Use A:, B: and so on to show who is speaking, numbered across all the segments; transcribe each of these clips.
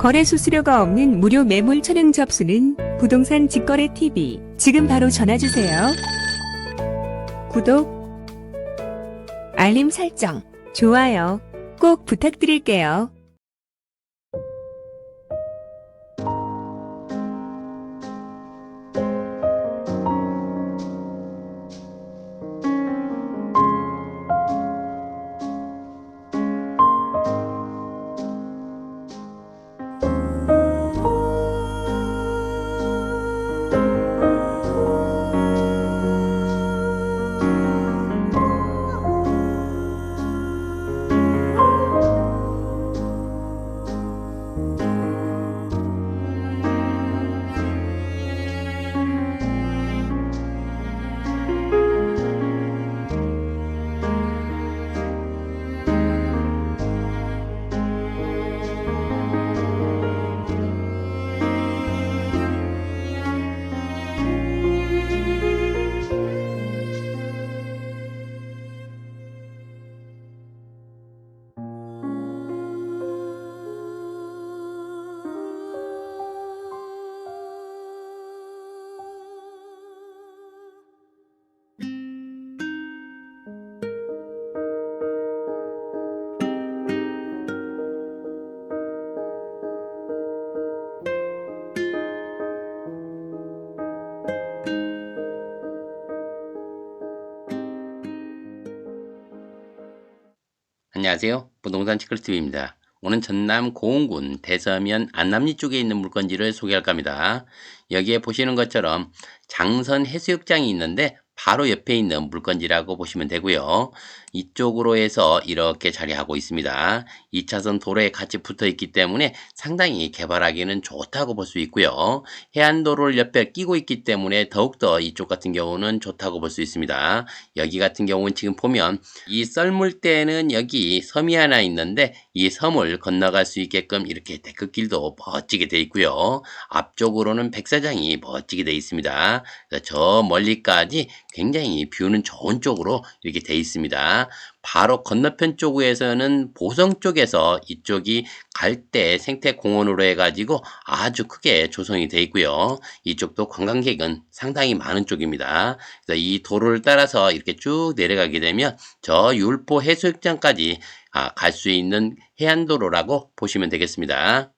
A: 거래 수수료가 없는 무료 매물 촬영 접수는 부동산 직거래 TV. 지금 바로 전화 주세요. 구독, 알림 설정, 좋아요 꼭 부탁드릴게요.
B: 안녕하세요. 부동산 시크릿TV입니다. 오늘 전남 고흥군 대서면 안남리 쪽에 있는 물건지를 소개할까 합니다. 여기에 보시는 것처럼 장선 해수욕장이 있는데 바로 옆에 있는 물건지라고 보시면 되고요. 이쪽으로 해서 이렇게 자리하고 있습니다. 2차선 도로에 같이 붙어 있기 때문에 상당히 개발하기는 좋다고 볼 수 있고요. 해안도로를 옆에 끼고 있기 때문에 더욱더 이쪽 같은 경우는 좋다고 볼 수 있습니다. 여기 같은 경우는 지금 보면 이 썰물대는 여기 섬이 하나 있는데 이 섬을 건너갈 수 있게끔 이렇게 데크길도 멋지게 되어 있고요. 앞쪽으로는 백사장이 멋지게 되어 있습니다. 저 멀리까지 굉장히 뷰는 좋은 쪽으로 이렇게 되어 있습니다. 바로 건너편 쪽에서는 보성 쪽에서 이쪽이 갈대 생태공원으로 해가지고 아주 크게 조성이 되어 있고요. 이쪽도 관광객은 상당히 많은 쪽입니다. 그래서 이 도로를 따라서 이렇게 쭉 내려가게 되면 저 율포 해수욕장까지 갈 수 있는 해안도로라고 보시면 되겠습니다.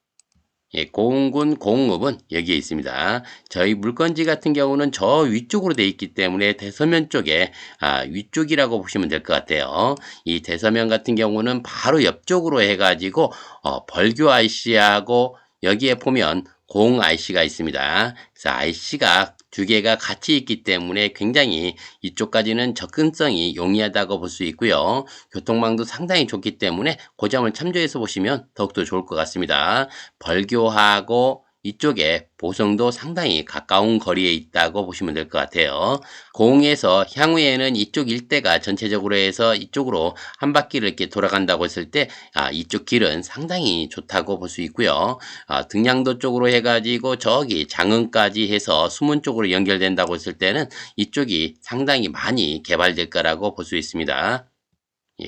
B: 고흥군 고흥읍은 여기에 있습니다. 저희 물건지 같은 경우는 저 위쪽으로 되어 있기 때문에 대서면 쪽에 위쪽이라고 보시면 될 것 같아요. 이 대서면 같은 경우는 바로 옆쪽으로 해가지고 벌교 IC하고 여기에 보면 공 IC가 있습니다. 그래서 IC가 두 개가 같이 있기 때문에 굉장히 이쪽까지는 접근성이 용이하다고 볼 수 있고요. 교통망도 상당히 좋기 때문에 그 점을 참조해서 보시면 더욱더 좋을 것 같습니다. 벌교하고 이쪽에 보성도 상당히 가까운 거리에 있다고 보시면 될 것 같아요. 고흥에서 향후에는 이쪽 일대가 전체적으로 해서 이쪽으로 한 바퀴를 이렇게 돌아간다고 했을 때 이쪽 길은 상당히 좋다고 볼 수 있고요. 등량도 쪽으로 해가지고 저기 장흥까지 해서 수문 쪽으로 연결된다고 했을 때는 이쪽이 상당히 많이 개발될 거라고 볼 수 있습니다.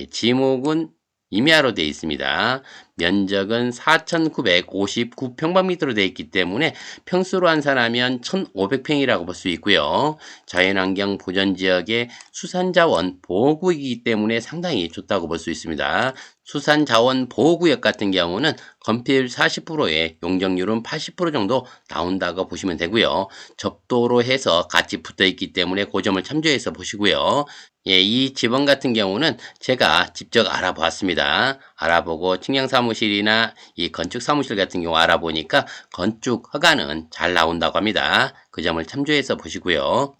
B: 지목은 임야로 되어 있습니다. 면적은 4,959평방미터로 되어 있기 때문에 평수로 환산하면 1,500평이라고 볼 수 있고요. 자연환경 보전지역의 수산자원 보호구역이기 때문에 상당히 좋다고 볼 수 있습니다. 수산자원 보호구역 같은 경우는 건폐율 40%에 용적률은 80% 정도 나온다고 보시면 되고요. 접도로 해서 같이 붙어 있기 때문에 그 점을 참조해서 보시고요. 이 지번 같은 경우는 제가 직접 알아보았습니다. 알아보고 측량사무실이나 이 건축사무실 같은 경우 알아보니까 건축 허가는 잘 나온다고 합니다. 그 점을 참조해서 보시고요.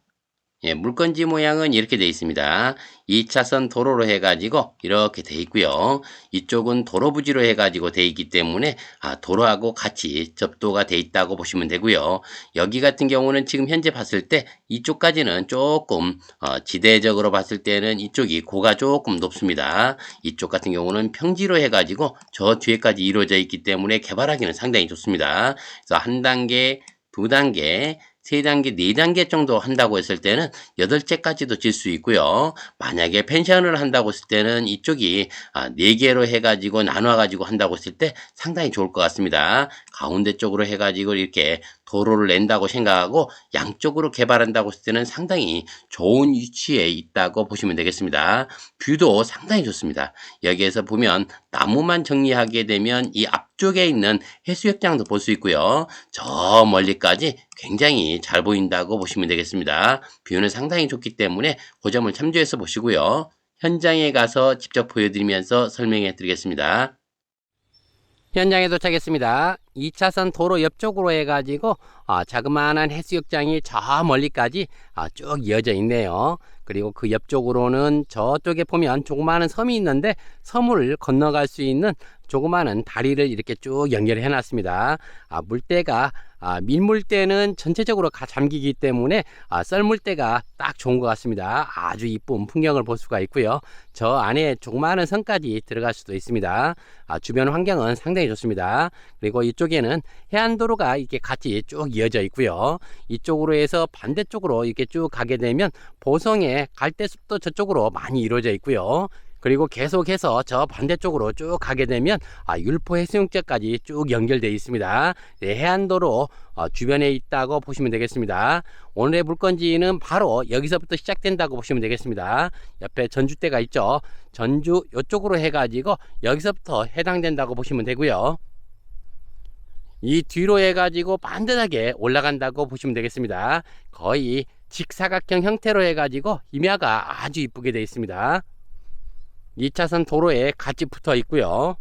B: 물건지 모양은 이렇게 되어 있습니다. 2차선 도로로 해가지고 이렇게 되어 있고요. 이쪽은 도로 부지로 해가지고 되어 있기 때문에 도로하고 같이 접도가 되어 있다고 보시면 되고요. 여기 같은 경우는 지금 현재 봤을 때 이쪽까지는 조금 지대적으로 봤을 때는 이쪽이 고가 조금 높습니다. 이쪽 같은 경우는 평지로 해가지고 저 뒤에까지 이루어져 있기 때문에 개발하기는 상당히 좋습니다. 그래서 한 단계, 두 단계, 3단계, 4단계 정도 한다고 했을 때는 8채까지도 질 수 있고요. 만약에 펜션을 한다고 했을 때는 이쪽이 4개로 해가지고 나눠가지고 한다고 했을 때 상당히 좋을 것 같습니다. 가운데 쪽으로 해가지고 이렇게 도로를 낸다고 생각하고 양쪽으로 개발한다고 했을 때는 상당히 좋은 위치에 있다고 보시면 되겠습니다. 뷰도 상당히 좋습니다. 여기에서 보면 나무만 정리하게 되면 이 앞쪽에 있는 해수욕장도 볼 수 있고요. 저 멀리까지 굉장히 잘 보인다고 보시면 되겠습니다. 뷰는 상당히 좋기 때문에 그 점을 참조해서 보시고요. 현장에 가서 직접 보여드리면서 설명해 드리겠습니다. 현장에 도착했습니다. 2차선 도로 옆쪽으로 해가지고 자그마한 해수욕장이 저 멀리까지 쭉 이어져 있네요. 그리고 그 옆쪽으로는 저쪽에 보면 조그마한 섬이 있는데 섬을 건너갈 수 있는 조그마한 다리를 이렇게 쭉 연결해 놨습니다. 물때가 밀물때는 전체적으로 잠기기 때문에 썰물때가 딱 좋은 것 같습니다. 아주 이쁜 풍경을 볼 수가 있고요. 저 안에 조그마한 섬까지 들어갈 수도 있습니다. 주변 환경은 상당히 좋습니다. 그리고 이쪽에는 해안도로가 이렇게 같이 쭉 이어져 있고요. 이쪽으로 해서 반대쪽으로 이렇게 쭉 가게 되면 보성의 갈대숲도 저쪽으로 많이 이루어져 있고요. 그리고 계속해서 저 반대쪽으로 쭉 가게 되면 율포 해수욕장까지 쭉 연결되어 있습니다. 네, 해안도로 주변에 있다고 보시면 되겠습니다. 오늘의 물건지는 바로 여기서부터 시작된다고 보시면 되겠습니다. 옆에 전주대가 있죠. 전주 이쪽으로 해가지고 여기서부터 해당된다고 보시면 되고요. 이 뒤로 해가지고 반듯하게 올라간다고 보시면 되겠습니다. 거의 직사각형 형태로 해가지고 임야가 아주 이쁘게 되어 있습니다. 2차선 도로에 같이 붙어 있고요.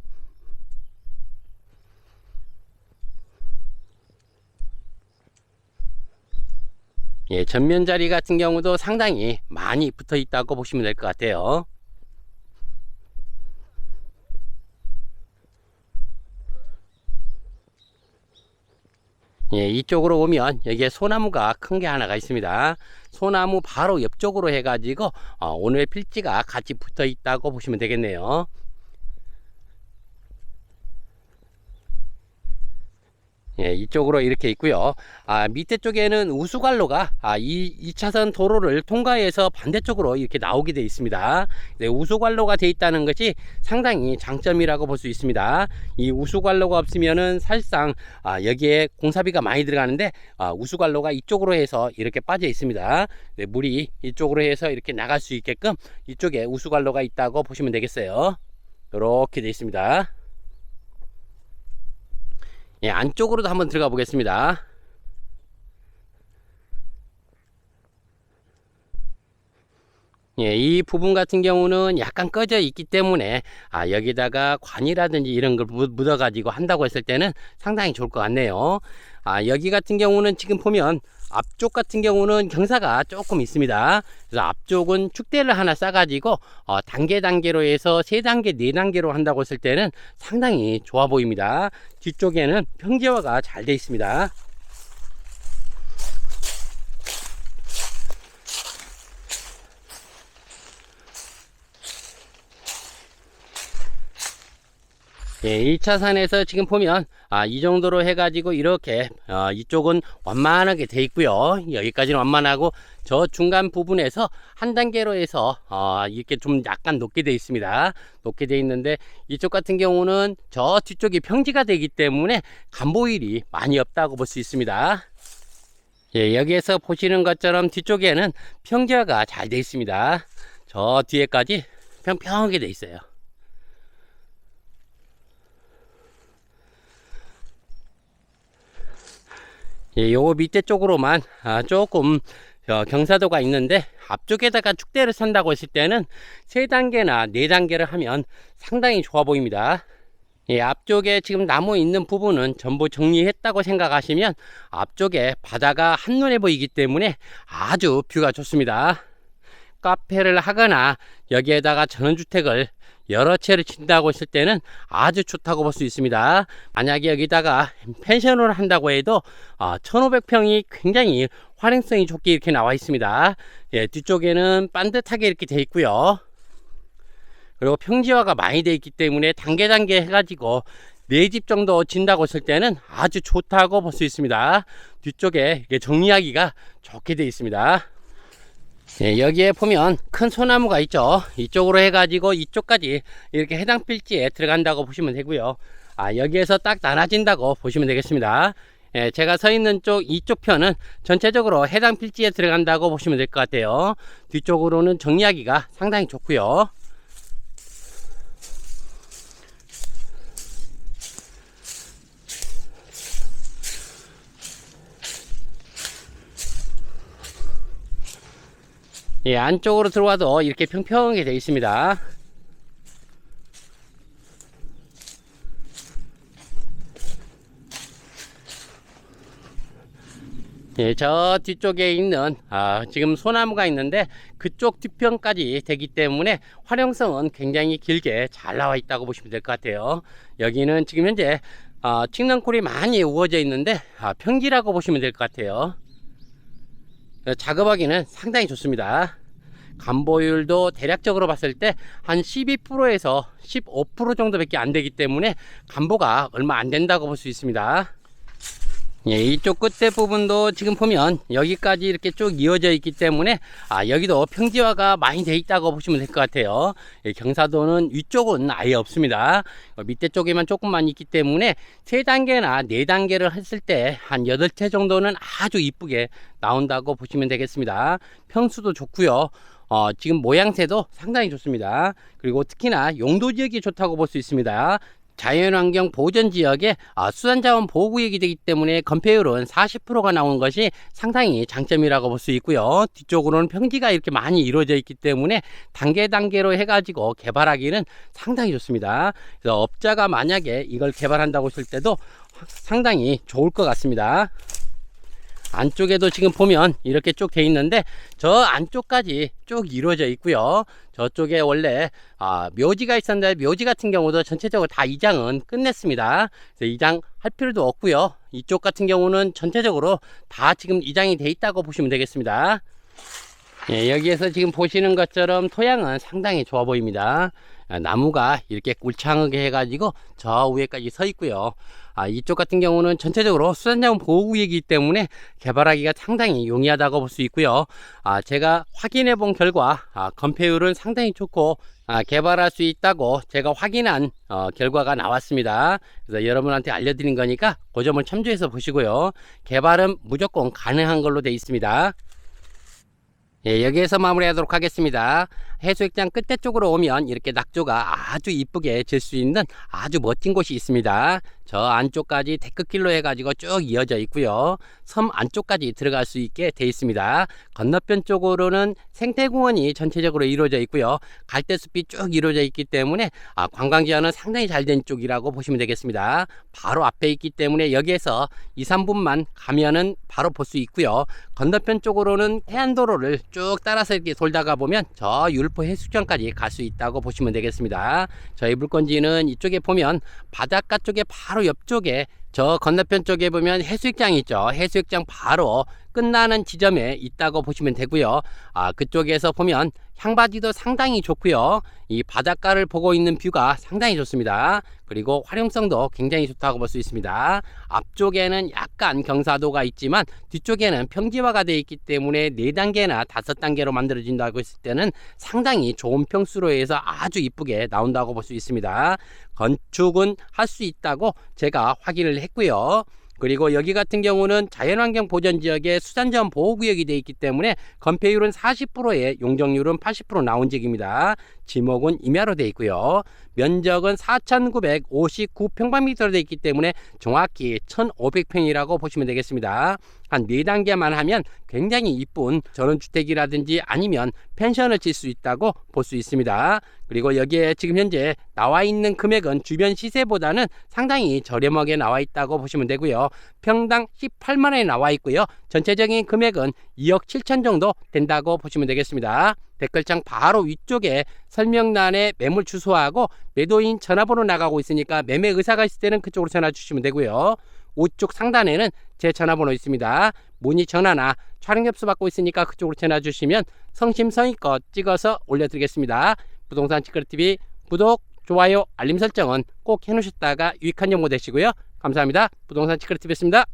B: 예, 전면 자리 같은 경우도 상당히 많이 붙어 있다고 보시면 될 것 같아요. 예, 이쪽으로 오면 여기에 소나무가 큰 게 하나가 있습니다. 소나무 바로 옆쪽으로 해가지고 오늘 필지가 같이 붙어 있다고 보시면 되겠네요. 예, 이쪽으로 이렇게 있고요. 밑에 쪽에는 우수관로가 2차선 도로를 통과해서 반대쪽으로 이렇게 나오게 되어 있습니다. 네, 우수관로가 되어 있다는 것이 상당히 장점이라고 볼 수 있습니다. 이 우수관로가 없으면은 사실상 여기에 공사비가 많이 들어가는데 우수관로가 이쪽으로 해서 이렇게 빠져 있습니다. 네, 물이 이쪽으로 해서 이렇게 나갈 수 있게끔 이쪽에 우수관로가 있다고 보시면 되겠어요. 이렇게 되어 있습니다. 예, 안쪽으로도 한번 들어가 보겠습니다. 예, 이 부분 같은 경우는 약간 꺼져 있기 때문에 여기다가 관이라든지 이런 걸 묻어 가지고 한다고 했을 때는 상당히 좋을 것 같네요. 여기 같은 경우는 지금 보면 앞쪽 같은 경우는 경사가 조금 있습니다. 그래서 앞쪽은 축대를 하나 싸가지고 단계로 해서 3단계, 4단계로 한다고 했을 때는 상당히 좋아 보입니다. 뒤쪽에는 평지화가 잘 되어 있습니다. 예, 1차선에서 지금 보면 이 정도로 해가지고 이렇게 이쪽은 완만하게 돼 있고요. 여기까지는 완만하고 저 중간 부분에서 한 단계로 해서 이렇게 좀 약간 높게 돼 있습니다. 높게 돼 있는데 이쪽 같은 경우는 저 뒤쪽이 평지가 되기 때문에 간보일이 많이 없다고 볼 수 있습니다. 예, 여기에서 보시는 것처럼 뒤쪽에는 평지화가 잘 돼 있습니다. 저 뒤에까지 평평하게 돼 있어요. 예, 요거 밑에 쪽으로만 조금 경사도가 있는데 앞쪽에다가 축대를 산다고 했을 때는 3단계나 4단계를 하면 상당히 좋아 보입니다. 예, 앞쪽에 지금 나무 있는 부분은 전부 정리했다고 생각하시면 앞쪽에 바다가 한눈에 보이기 때문에 아주 뷰가 좋습니다. 카페를 하거나 여기에다가 전원주택을 여러 채를 짓는다고 했을 때는 아주 좋다고 볼 수 있습니다. 만약에 여기다가 펜션을 한다고 해도 1500평이 굉장히 활용성이 좋게 이렇게 나와 있습니다. 예, 뒤쪽에는 반듯하게 이렇게 돼 있고요. 그리고 평지화가 많이 돼 있기 때문에 단계 해가지고
C: 4집 정도 진다고 했을 때는 아주 좋다고 볼 수 있습니다. 뒤쪽에 이게 정리하기가 좋게 되어 있습니다. 네, 여기에 보면 큰 소나무가 있죠. 이쪽으로 해가지고 이쪽까지 이렇게 해당 필지에 들어간다고 보시면 되고요. 여기에서 딱 나눠진다고 보시면 되겠습니다. 예, 제가 서 있는 쪽 이쪽 편은 전체적으로 해당 필지에 들어간다고 보시면 될 것 같아요. 뒤쪽으로는 정리하기가 상당히 좋고요. 예, 안쪽으로 들어와도 이렇게 평평하게 되어 있습니다. 예, 저 뒤쪽에 있는 지금 소나무가 있는데 그쪽 뒤편까지 되기 때문에 활용성은 굉장히 길게 잘 나와 있다고 보시면 될 것 같아요. 여기는 지금 현재 칡랑골이 많이 우거져 있는데 평지라고 보시면 될 것 같아요. 작업하기는 상당히 좋습니다. 간보율도 대략적으로 봤을 때 한 12%에서 15% 정도밖에 안 되기 때문에 간보가 얼마 안 된다고 볼 수 있습니다. 예, 이쪽 끝에 부분도 지금 보면 여기까지 이렇게 쭉 이어져 있기 때문에 여기도 평지화가 많이 돼 있다고 보시면 될 것 같아요. 예, 경사도는 위쪽은 아예 없습니다. 밑에 쪽에만 조금만 있기 때문에 3단계나 4단계를 했을 때 한 8채 정도는 아주 이쁘게 나온다고 보시면 되겠습니다. 평수도 좋고요. 지금 모양새도 상당히 좋습니다. 그리고 특히나 용도 지역이 좋다고 볼 수 있습니다. 자연환경 보전지역에 수산자원 보호구역이 되기 때문에 건폐율은 40%가 나오는 것이 상당히 장점이라고 볼 수 있고요. 뒤쪽으로는 평지가 이렇게 많이 이루어져 있기 때문에 단계로 해가지고 개발하기는 상당히 좋습니다. 그래서 업자가 만약에 이걸 개발한다고 했을 때도 상당히 좋을 것 같습니다. 안쪽에도 지금 보면 이렇게 쭉 돼 있는데 저 안쪽까지 쭉 이루어져 있고요. 저쪽에 원래 묘지가 있었는데 묘지 같은 경우도 전체적으로 다 이장은 끝냈습니다. 그래서 이장 할 필요도 없고요. 이쪽 같은 경우는 전체적으로 다 지금 이장이 돼 있다고 보시면 되겠습니다. 예, 여기에서 지금 보시는 것처럼 토양은 상당히 좋아 보입니다. 나무가 이렇게 꿀창하게 해가지고 저 위에까지 서 있고요. 이쪽 같은 경우는 전체적으로 수산자원 보호구역이기 때문에 개발하기가 상당히 용이하다고 볼 수 있고요. 제가 확인해 본 결과 건폐율은 상당히 좋고 개발할 수 있다고 제가 확인한 결과가 나왔습니다. 그래서 여러분한테 알려드린 거니까 그 점을 참조해서 보시고요. 개발은 무조건 가능한 걸로 되어 있습니다. 예, 여기에서 마무리하도록 하겠습니다. 해수욕장 끝에 쪽으로 오면 이렇게 낙조가 아주 이쁘게 질 수 있는 아주 멋진 곳이 있습니다. 저 안쪽까지 데크길로 해가지고 쭉 이어져 있고요. 섬 안쪽까지 들어갈 수 있게 되어 있습니다. 건너편 쪽으로는 생태공원이 전체적으로 이루어져 있고요. 갈대숲이 쭉 이루어져 있기 때문에 관광지와는 상당히 잘 된 쪽이라고 보시면 되겠습니다. 바로 앞에 있기 때문에 여기에서 2, 3분만 가면은 바로 볼 수 있고요. 건너편 쪽으로는 해안도로를 쭉 따라서 이렇게 돌다가 보면 저 율포 해수욕장까지 갈 수 있다고 보시면 되겠습니다. 저희 물건지는 이쪽에 보면 바닷가 쪽에 바로 옆쪽에 저 건너편 쪽에 보면 해수욕장이 있죠. 해수욕장 바로 끝나는 지점에 있다고 보시면 되고요. 그쪽에서 보면 향바지도 상당히 좋고요. 이 바닷가를 보고 있는 뷰가 상당히 좋습니다. 그리고 활용성도 굉장히 좋다고 볼 수 있습니다. 앞쪽에는 약간 경사도가 있지만 뒤쪽에는 평지화가 되어 있기 때문에 4단계나 5단계로 만들어진다고 했을 때는 상당히 좋은 평수로 해서 아주 이쁘게 나온다고 볼 수 있습니다. 건축은 할 수 있다고 제가 확인을 했고요. 그리고 여기 같은 경우는 자연환경 보전지역에 수산자원 보호구역이 되어 있기 때문에 건폐율은 40%에 용적률은 80% 나온 지역입니다. 지목은 임야로 되어 있고요. 면적은 4,959평방미터로 되어 있기 때문에 정확히 1,500평이라고 보시면 되겠습니다. 한 4단계만 하면 굉장히 이쁜 전원주택이라든지 아니면 펜션을 질 수 있다고 볼 수 있습니다. 그리고 여기에 지금 현재 나와 있는 금액은 주변 시세보다는 상당히 저렴하게 나와 있다고 보시면 되고요. 평당 18만원에 나와 있고요. 전체적인 금액은 2억 7천 정도 된다고 보시면 되겠습니다. 댓글창 바로 위쪽에 설명란에 매물 주소하고 매도인 전화번호 나가고 있으니까 매매 의사가 있을 때는 그쪽으로 전화 주시면 되고요. 우측 상단에는 제 전화번호 있습니다. 문의 전화나 촬영 접수 받고 있으니까 그쪽으로 전화 주시면 성심성의껏 찍어서 올려드리겠습니다. 부동산 찌끄레TV 구독, 좋아요, 알림 설정은 꼭 해놓으셨다가 유익한 정보 되시고요. 감사합니다. 부동산 시크릿TV였습니다.